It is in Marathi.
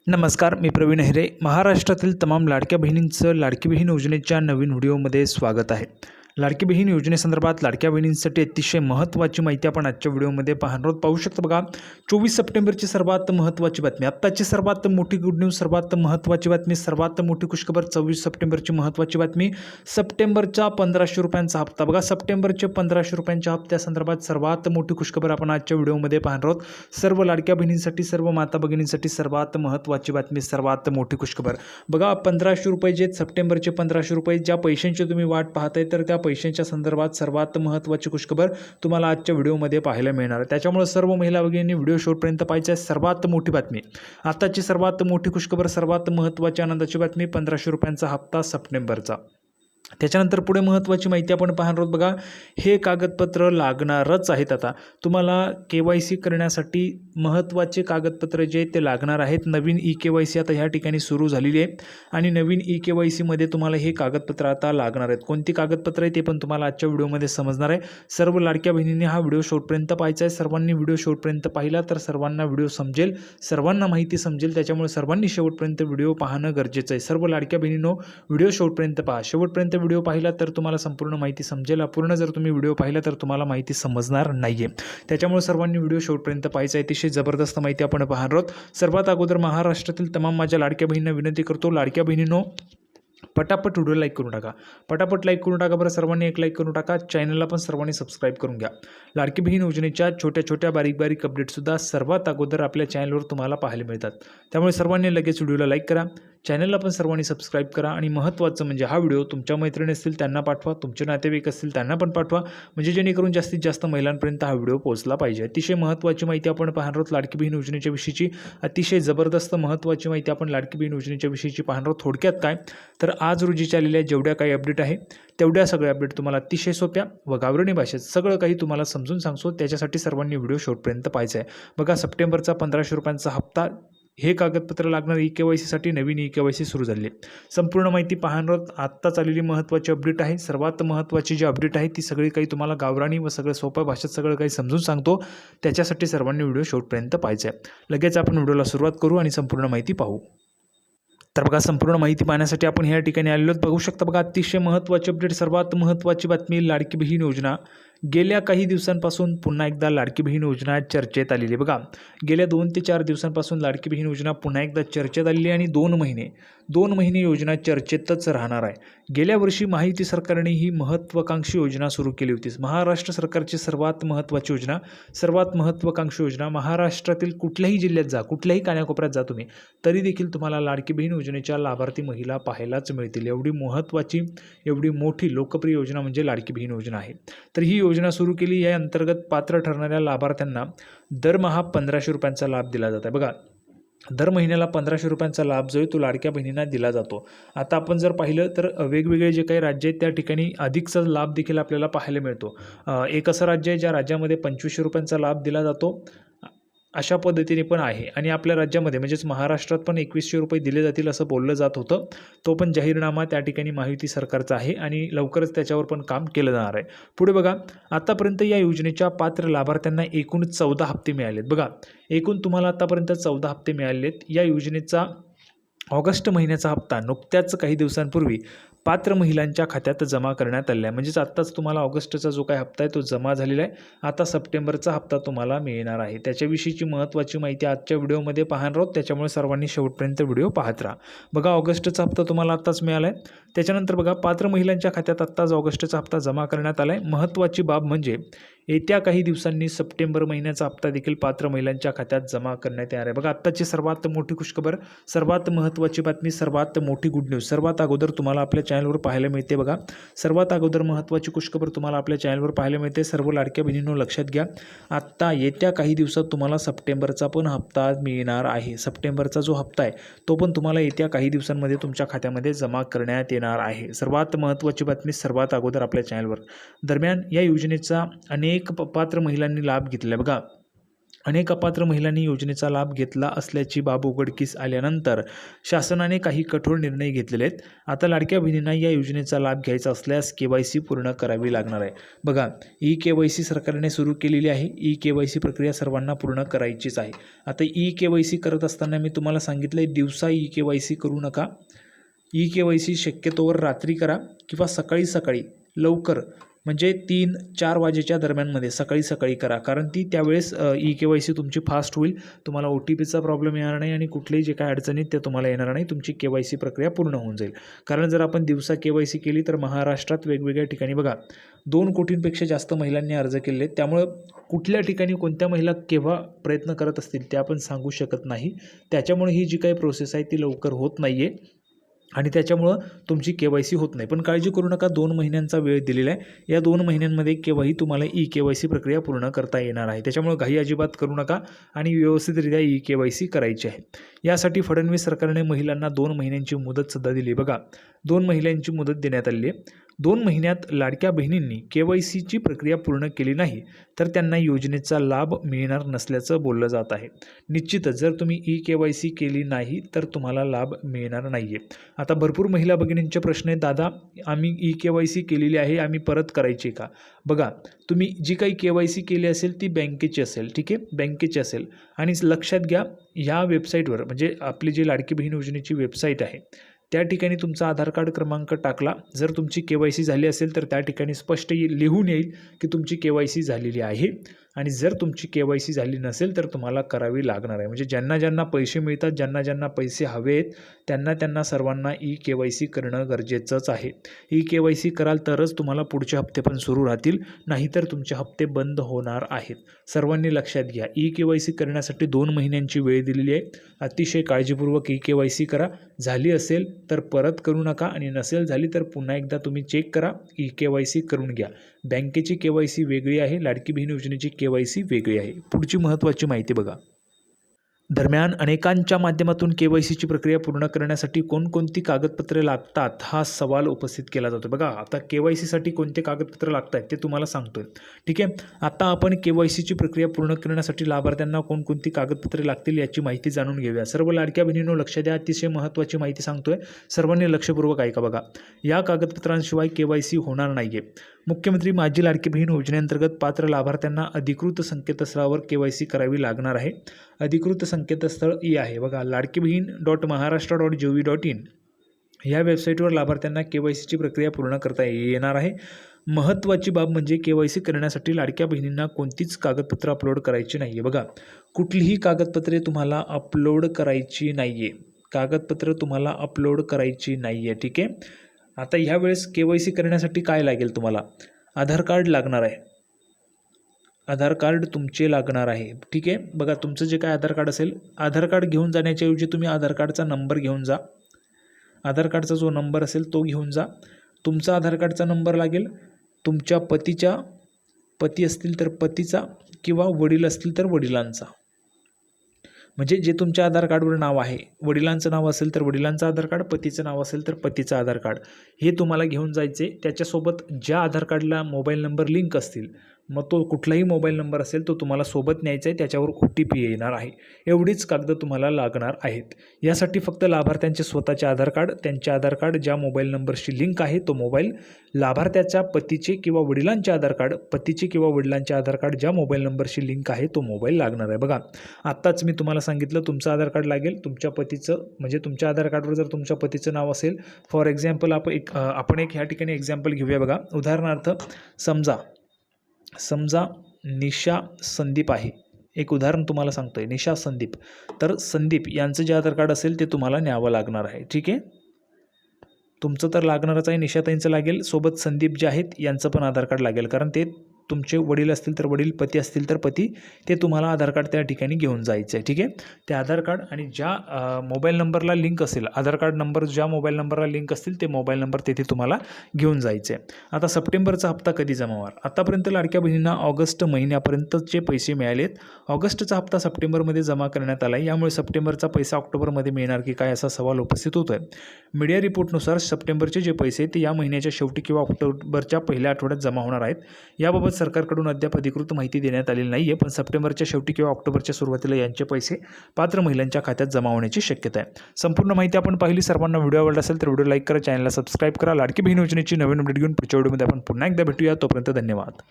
नमस्कार, मी प्रवीण हेरे. महाराष्ट्रातील तमाम लाडक्या बहिणींचं लाडकी बहीण योजनेच्या नवीन व्हिडिओमध्ये स्वागत आहे. लाडकी बहीण योजनेसंदर्भात लाडक्या बहिणींसाठी अतिशय महत्त्वाची माहिती आपण आजच्या व्हिडिओमध्ये पाहणार आहोत. पाहू शकता बघा, 24 सप्टेंबरची सर्वात महत्त्वाची बातमी, आत्ताची सर्वात मोठी गुड न्यूज, सर्वात महत्त्वाची बातमी, सर्वात मोठी खुशखबर. 24 सप्टेंबरची महत्त्वाची बातमी, सप्टेंबरचा 1500 रुपयांचा हप्ता. बघा, सप्टेंबरचे 1500 रुपयांच्या हप्त्यासंदर्भात सर्वात मोठी खुशखबर आपण आजच्या व्हिडिओमध्ये पाहणार आहोत. सर्व लाडक्या बहिणींसाठी, सर्व माता भगिनींसाठी सर्वात महत्त्वाची बातमी, सर्वात मोठी खुशखबर. बघा, 1500 रुपये जे सप्टेंबरचे 1500 रुपये, ज्या पैशांची तुम्ही वाट पाहताय, तर त्या पैशांच्या संदर्भात सर्वात महत्त्वाची खुशखबर तुम्हाला आजच्या व्हिडिओमध्ये पाहायला मिळणार आहे. त्याच्यामुळे सर्व महिला भगिनींनी व्हिडिओ शेवटपर्यंत पाहायची आहे. सर्वात मोठी बातमी, आताची सर्वात मोठी खुशखबर, सर्वात महत्त्वाची आनंदाची बातमी, 1500 रुपयांचा हप्ता सप्टेंबरचा. त्याच्यानंतर पुढे महत्त्वाची माहिती आपण पाहणार आहोत. बघा, हे कागदपत्र लागणारच आहेत. आता तुम्हाला KYC करण्यासाठी महत्त्वाचे कागदपत्र जे ते लागणार आहेत. नवीन KYC आता ह्या ठिकाणी सुरू झालेली आहे आणि नवीन KYCमध्ये तुम्हाला हे कागदपत्र आता लागणार आहेत. कोणती कागदपत्र आहे ते पण तुम्हाला आजच्या व्हिडिओमध्ये समजणार आहे. सर्व लाडक्या बहिणींनी हा व्हिडिओ शेवटपर्यंत पाहायचा आहे. सर्वांनी व्हिडिओ शेवटपर्यंत पाहिला तर सर्वांना व्हिडिओ समजेल, सर्वांना माहिती समजेल. त्याच्यामुळे सर्वांनी शेवटपर्यंत व्हिडिओ पाहणं गरजेचं आहे. सर्व लाडक्या बहिणींनो, व्हिडिओ शेवटपर्यंत पहा. शेवटपर्यंत व्हिडिओ पाहिला तर तुम्हाला संपूर्ण माहिती समजेल. अपूर्ण जर तुम्ही व्हिडिओ पाहिला तर तुम्हाला माहिती समजणार नाहीये. त्याच्यामुळे सर्वांनी व्हिडिओ शेवटपर्यंत पाहायचा आहे. अतिशय जबरदस्त माहिती आपण पाहणार आहोत. सर्वात अगोदर महाराष्ट्रातील तमाम माझ्या लाडक्या बहिणींना विनंती करतो, लाडक्या बहिणींनो, पटापट व्हिडिओ लाईक करून टाका. पटापट लाईक करून टाका बरं. सर्वांनी एक लाईक करून टाका. चॅनलला पण सर्वांनी सबस्क्राईब करून घ्या. लाडकी बहीण योजनेच्या छोट्या छोट्या बारीक बारीक अपडेटसुद्धा सर्वात अगोदर आपल्या चॅनलवर तुम्हाला पाहायला मिळतात. त्यामुळे सर्वांनी लगेच व्हिडिओला लाईक करा, चॅनलला पण सर्वांनी सबस्क्राईब करा आणि महत्त्वाचं म्हणजे हा व्हिडिओ तुमच्या मैत्रिणी असतील त्यांना पाठवा, तुमचे नातेवाईक असतील त्यांना पण पाठवा, म्हणजे जेणेकरून जास्तीत जास्त महिलांपर्यंत हा व्हिडिओ पोहोचला पाहिजे. अतिशय महत्त्वाची माहिती आपण पाहणार आहोत लाडकी बहीण योजनेच्या विषयीची. अतिशय जबरदस्त महत्त्वाची माहिती आपण लाडकी बहीण योजनेच्या विषयीची पाहणार आहोत. थोडक्यात काय, तर आज रोजीच्या आलेल्या जेवढ्या काही अपडेट आहे तेवढ्या सगळ्या अपडेट तुम्हाला अतिशय सोप्या व गावरानी भाषेत सगळं काही तुम्हाला समजून सांगतो. त्याच्यासाठी सर्वांनी व्हिडिओ शेवटपर्यंत पाहायचा आहे. बघा, सप्टेंबरचा 1500 रुपयांचा हप्ता, हे कागदपत्र लागणार KYCसाठी नवीन KYC सुरू झाली आहे. संपूर्ण माहिती पाहणार आहोत. आत्ताच आलेली महत्त्वाची अपडेट आहे. सर्वात महत्त्वाची जी अपडेट आहे ती सगळी काही तुम्हाला गावरानी व सगळं सोप्या भाषेत सगळं काही समजून सांगतो. त्याच्यासाठी सर्वांनी व्हिडिओ शेवटपर्यंत पाहायचा आहे. लगेच आपण व्हिडिओला सुरुवात करू आणि संपूर्ण माहिती पाहू. तर बघा, संपूर्ण माहिती पाहण्यासाठी आपण ह्या ठिकाणी आलेलो आहोत. बघू शकता बघा, अतिशय महत्त्वाची अपडेट, सर्वात महत्त्वाची बातमी, लाडकी बहीण योजना गेल्या काही दिवसांपासून पुन्हा एकदा लाडकी बहीण योजना चर्चेत आलेली आहे. बघा, गेल्या 2 ते 4 दिवसांपासून लाडकी बहीण योजना पुन्हा एकदा चर्चेत आलेली आहे आणि 2 महिने योजना चर्चेतच राहणार आहे. गेल्या वर्षी महायुती सरकारने ही महत्त्वाकांक्षी योजना सुरू केली होती. महाराष्ट्र सरकारची सर्वात महत्त्वाची योजना, सर्वात महत्त्वाकांक्षी योजना. महाराष्ट्रातील कुठल्याही जिल्ह्यात जा, कुठल्याही कानाकोपऱ्यात जा तुम्ही, तरी देखील तुम्हाला लाडकी बहीण योजनेच्या लाभार्थी महिला पाहायलाच मिळतील. एवढी महत्त्वाची, एवढी मोठी लोकप्रिय योजना म्हणजे लाडकी बहीण योजना आहे. तर ही योजना सुरू केली. या अंतर्गत पात्र ठरणाऱ्या लाभार्थ्यांना दरमहा 1500 रुपयांचा लाभ दिला जात आहे. बघा, दर महिन्याला 1500 रुपयांचा लाभ जो आहे तो लाडक्या बहिणींना दिला जातो. आता आपण जर पाहिलं तर वेगवेगळे जे काही राज्य आहेत त्या ठिकाणी अधिकचा लाभ देखील आपल्याला पाहायला मिळतो. एक असं राज्य आहे ज्या राज्यामध्ये 2500 रुपयांचा लाभ दिला जातो. अशा पद्धतीने पण आहे आणि आपल्या राज्यामध्ये म्हणजेच महाराष्ट्रात पण 2100 रुपये दिले जातील असं बोललं जात होतं. तो पण जाहीरनामा त्या ठिकाणी महायुती सरकारचा आहे आणि लवकरच त्याच्यावर पण काम केलं जाणार आहे. पुढे बघा, आतापर्यंत या योजनेच्या पात्र लाभार्थ्यांना एकूण 14 हप्ते मिळालेत. बघा, एकूण तुम्हाला आतापर्यंत 14 हप्ते मिळालेत. या योजनेचा ऑगस्ट महिन्याचा हप्ता नुकत्याच काही दिवसांपूर्वी पात्र महिलांच्या खात्यात जमा करण्यात आलेला आहे. म्हणजेच आत्ताच तुम्हाला ऑगस्टचा जो काही हप्ता आहे तो जमा झालेला आहे. आता सप्टेंबरचा हप्ता तुम्हाला मिळणार आहे. त्याच्याविषयीची महत्त्वाची माहिती आजच्या व्हिडिओमध्ये पाहणार आहोत. त्याच्यामुळे सर्वांनी शेवटपर्यंत व्हिडिओ पाहत राहा. बघा, ऑगस्टचा हप्ता तुम्हाला आत्ताच मिळाला आहे. त्याच्यानंतर बघा, पात्र महिलांच्या खात्यात आत्ताच ऑगस्टचा हप्ता जमा करण्यात आला आहे. महत्त्वाची बाब म्हणजे येत्या काही दिवसांनी सप्टेंबर महिन्याचा हप्ता देखील पात्र महिलांच्या खात्यात जमा करण्यात येणार आहे. बघा, आत्ताची सर्वात मोठी खुशखबर, सर्वात महत्त्वाची बातमी, सर्वात मोठी गुड न्यूज सर्वात अगोदर तुम्हाला आपल्या चॅनलवर पाहायला मिळते. बघा, सर्वात अगोदर महत्त्वाची खुशखबर तुम्हाला आपल्या चॅनलवर पाहायला मिळते. सर्व लाडक्या बहिणींनो लक्षात घ्या, आत्ता येत्या काही दिवसात तुम्हाला सप्टेंबरचा पण हप्ता मिळणार आहे. सप्टेंबरचा जो हप्ता आहे तो पण तुम्हाला येत्या काही दिवसांमध्ये तुमच्या खात्यामध्ये जमा करण्यात येणार आहे. सर्वात महत्त्वाची बातमी सर्वात अगोदर आपल्या चॅनलवर. दरम्यान या योजनेचा अनेक पात्र महिलांनी लाभ घेतला. बघा, अनेक अपात्र महिलांनी योजनेचा लाभ घेतला असल्याची बाब उघडकीस आल्यानंतर शासनाने काही कठोर निर्णय घेतलेले आहेत. आता लाडक्या बहिणींना या योजनेचा लाभ घ्यायचा असल्यास KYC पूर्ण करावी लागणार आहे. बघा, KYC सरकारने सुरू केलेली आहे. KYC प्रक्रिया सर्वांना पूर्ण करायचीच आहे. आता KYC करत असताना मी तुम्हाला सांगितलं दिवसा KYC करू नका. KYC शक्यतोवर रात्री करा किंवा सकाळी लवकर, म्हणजे 3-4 वाजेच्या दरम्यानमध्ये सकाळी करा, कारण त्यावेळेस KYC तुमची फास्ट होईल. तुम्हाला OTPचा प्रॉब्लेम येणार नाही आणि कुठलेही जे काय अडचणी ते तुम्हाला येणार नाही. तुमची KYC प्रक्रिया पूर्ण होऊन जाईल. कारण जर आपण दिवसा KYC केली तर महाराष्ट्रात वेगवेगळ्या ठिकाणी बघा 2 कोटींपेक्षा जास्त महिलांनी अर्ज केले. त्यामुळं कुठल्या ठिकाणी कोणत्या महिला केव्हा प्रयत्न करत असतील ते आपण सांगू शकत नाही. त्याच्यामुळे ही जी काही प्रोसेस आहे ती लवकर होत नाही आहे आणि त्याच्यामुळं तुमची KYC होत नाही. पण काळजी करू नका, 2 महिन्यांचा वेळ दिलेला आहे. या 2 महिन्यांमध्ये केव्हाही तुम्हाला KYC प्रक्रिया पूर्ण करता येणार आहे. त्याच्यामुळे घाई अजिबात करू नका आणि व्यवस्थितरित्या KYC करायची आहे. यासाठी फडणवीस सरकारने महिलांना 2 महिन्यांची मुदतसुद्धा दिली. बघा, 2 महिन्यांची मुदत देण्यात आली आहे. 2 महिन्यात लाडक्या बहिणींनी KYCची प्रक्रिया पूर्ण केली नाही तर त्यांना योजनेचा लाभ मिळणार नसल्याचं बोललं जात आहे. निश्चितच जर तुम्ही KYC केली नाही तर तुम्हाला लाभ मिळणार नाही आहे. आता भरपूर महिला भगिनींचे प्रश्न आहेत, दादा आम्ही KYC केलेली आहे, आम्ही परत करायची का? बघा, तुम्ही जी काही KYC केली असेल ती बँकेची असेल, ठीक आहे, बँकेची असेल. आणि लक्षात घ्या, ह्या वेबसाईटवर म्हणजे आपली जी लाडकी बहीण योजनेची वेबसाईट आहे त्या ठिकाणी तुमचा आधार कार्ड क्रमांक टाकला, जर तुमची KYC झाली असेल तर त्या ठिकाणी स्पष्ट लिहून येईल की तुमची KYC झालेली आहे. आणि जर तुमची KYC झाली नसेल तर तुम्हाला करावी लागणार आहे. म्हणजे ज्यांना पैसे मिळतात, ज्यांना पैसे हवे आहेत त्यांना सर्वांना KYC करणं गरजेचंच आहे. KYC कराल तरच तुम्हाला पुढचे हप्ते पण सुरू राहतील, नाहीतर तुमचे हप्ते बंद होणार आहेत. सर्वांनी लक्षात घ्या, KYC करण्यासाठी 2 महिन्यांची वेळ दिलेली आहे. अतिशय काळजीपूर्वक KYC करा. झाली असेल तर परत करू नका आणि नसेल झाली तर पुन्हा एकदा तुम्ही चेक करा, KYC करून घ्या. बँकेची KYC वेगळी आहे, लाडकी बहीण योजनेची KYC वेगळी आहे. पुढची महत्त्वाची माहिती बघा. दरम्यान अनेकांच्या माध्यमातून KYCची प्रक्रिया पूर्ण करण्यासाठी कोणकोणती कागदपत्रे लागतात हा सवाल उपस्थित केला जातो. बघा, आता KYCसाठी कोणते कागदपत्र लागत आहेत ते तुम्हाला सांगतोय, ठीक आहे. आता आपण KYCची प्रक्रिया पूर्ण करण्यासाठी लाभार्थ्यांना कोणकोणती कागदपत्रे लागतील याची माहिती जाणून घेऊया. सर्व लाडक्या बहिणींनो लक्ष द्या, अतिशय महत्त्वाची माहिती सांगतोय, सर्वांनी लक्षपूर्वक ऐका. बघा, या कागदपत्रांशिवाय KYC होणार नाही आहे. मुख्यमंत्री माझी लाडकी बहीण योजनेअंतर्गत पात्र लाभार्थ्यांना अधिकृत संकेतस्थळावर KYC करावी लागणार आहे. अधिकृत संकेतस्थळ आहे बघा, ladkibhin.maharashtra.gov.in. या वेबसाईटवर लाभार्थ्यांना KYCची प्रक्रिया पूर्ण करता येणार आहे. महत्त्वाची बाब म्हणजे KYC करण्यासाठी लाडक्या बहिणींना कोणतीच कागदपत्र अपलोड करायची नाही आहे. बघा, कुठलीही कागदपत्रे तुम्हाला अपलोड करायची नाही आहे. कागदपत्र तुम्हाला अपलोड करायची नाही आहे, ठीक आहे. आता ह्यावेळेस KYC करण्यासाठी काय लागेल? तुम्हाला आधार कार्ड लागणार आहे. आधार कार्ड तुमचे लागणार आहे, ठीक आहे. बघा, तुमचं जे काय आधार कार्ड असेल, आधार कार्ड घेऊन जाण्याच्याऐवजी तुम्ही आधार कार्डचा नंबर घेऊन जा. आधार कार्डचा जो नंबर असेल तो घेऊन जा. तुमचा आधार कार्डचा नंबर लागेल. तुमच्या पती असतील तर पतीचा किंवा वडील असतील तर वडिलांचा. म्हणजे जे तुमच्या आधार कार्डवर नाव आहे, वडिलांचं नाव असेल तर वडिलांचं आधार कार्ड, पतीचं नाव असेल तर पतीचं आधार कार्ड, हे तुम्हाला घेऊन जायचे. त्याच्यासोबत ज्या आधार कार्डला मोबाईल नंबर लिंक असतील, मग तो कुठलाही मोबाईल नंबर असेल तो तुम्हाला सोबत न्यायचा आहे. त्याच्यावर OTP येणार आहे. एवढीच कागद तुम्हाला लागणार आहेत. यासाठी फक्त लाभार्थ्यांचे स्वतःचे आधार कार्ड, त्यांचे आधार कार्ड ज्या मोबाईल नंबरशी लिंक आहे तो मोबाईल, लाभार्थ्याच्या पतीचे किंवा वडिलांचे आधार कार्ड, पतीचे किंवा वडिलांचे आधार कार्ड ज्या मोबाईल नंबरशी लिंक आहे तो मोबाईल लागणार आहे. बघा, आत्ताच मी तुम्हाला सांगितलं तुमचं आधार कार्ड लागेल, तुमच्या पतीचं, म्हणजे तुमच्या आधार कार्डवर जर तुमच्या पतीचं नाव असेल, फॉर एक्झाम्पल आपण एक ह्या ठिकाणी एक्झाम्पल घेऊया. बघा, उदाहरणार्थ समजा निशा संदीप आहे. एक उदाहरण तुम्हाला सांगतोय, निशा संदीप. तर संदीप यांचं जे आधार कार्ड असेल ते तुम्हाला न्यावं लागणार आहे, ठीक आहे. तुमचं तर लागणारच आहे, निशाताईंचं लागेल, सोबत संदीप जे आहेत यांचं पण आधार कार्ड लागेल. कारण ते तुमचे वडील असतील तर वडील, पती असतील तर पती, ते तुम्हाला आधार कार्ड त्या ठिकाणी घेऊन जायचं आहे, ठीक आहे. ते आधार कार्ड आणि ज्या मोबाईल नंबरला लिंक असेल, आधार कार्ड नंबर ज्या मोबाईल नंबरला लिंक असतील ते मोबाईल नंबर तेथे तुम्हाला घेऊन जायचे आहे. आता सप्टेंबरचा हप्ता कधी जमा होणार? आतापर्यंत लाडक्या बहिणींना ऑगस्ट महिन्यापर्यंतचे पैसे मिळालेत. ऑगस्टचा हप्ता सप्टेंबरमध्ये जमा करण्यात आला आहे. यामुळे सप्टेंबरचा पैसा ऑक्टोबरमध्ये मिळणार की काय असा सवाल उपस्थित होतो आहे. मीडिया रिपोर्टनुसार सप्टेंबरचे जे पैसे ते या महिन्याच्या शेवटी किंवा ऑक्टोबरच्या पहिल्या आठवड्यात जमा होणार आहेत. याबाबत याबाबत सरकारकडून अद्याप अधिकृत माहिती देण्यात आलेली नाही आहे, पण सप्टेंबरच्या शेवटी किंवा ऑक्टोबरच्या सुरुवातीला यांचे पैसे पात्र महिलांच्या खात्यात जमा होण्याची शक्यता आहे. संपूर्ण माहिती आपण पाहिली. सर्वांना व्हिडिओ आवडला असेल तर व्हिडिओ लाईक करा, चॅनलला सबस्क्राईब करा. लाडकी बहीण योजनेची नवीन अपडेट घेऊन पुढच्या व्हिडिओमध्ये आपण पुन्हा एकदा भेटूया. तोपर्यंत धन्यवाद.